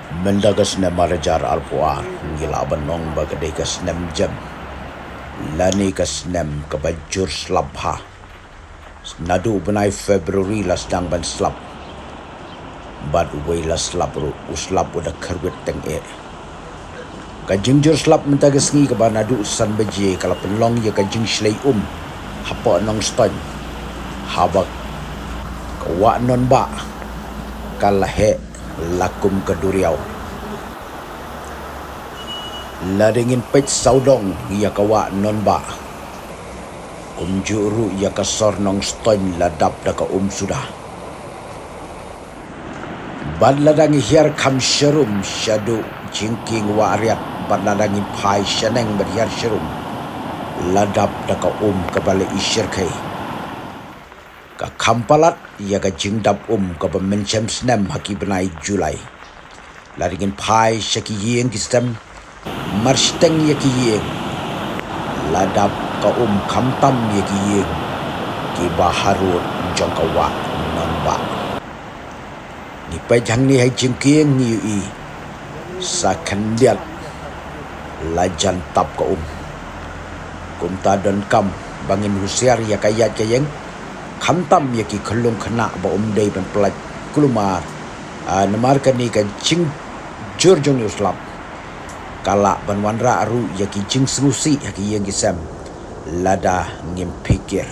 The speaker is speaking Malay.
Mendagas na marajar alpuan ngila banong bagadai kas nem jam lani kas nem kabajur slabha nadu benai Februari las dang ban slab bad uway las slab ru uslab udah kerwet teng kajingjur slab mentagas ngi kaban nadu san baje kala penlong ya kajing slay hapa nong ston habak kawa non ba kalahe lakum keduriau ladingin pech saudong ia kawa non ba juru ia kasor nong ston ladap daka sudah bad ladangi hiar kam syarum syadu jingking wa ariat bad ladangi pai syaneng berhiar syarum ladap daka kabale isyir kai ka kampalat ia ka jingdap ka mencem snem haki benai Julai ladingin pai syaki yeng kistem marsteng yaki yeng ladap ka kamtam yaki yeng ki baharut jongkawa nonba ni pejang ni hai jingkieng ni ui sa kandiat lajan tap ka kumta don kam bangin husiar ya kayat kayeng kamtam yaki kelung kena ba dei ban pelat kulumar namar kan ni kan jing jurjong uslap kala ban wanra aru yaki jing serusi yaki yang kisam lada ngim pikir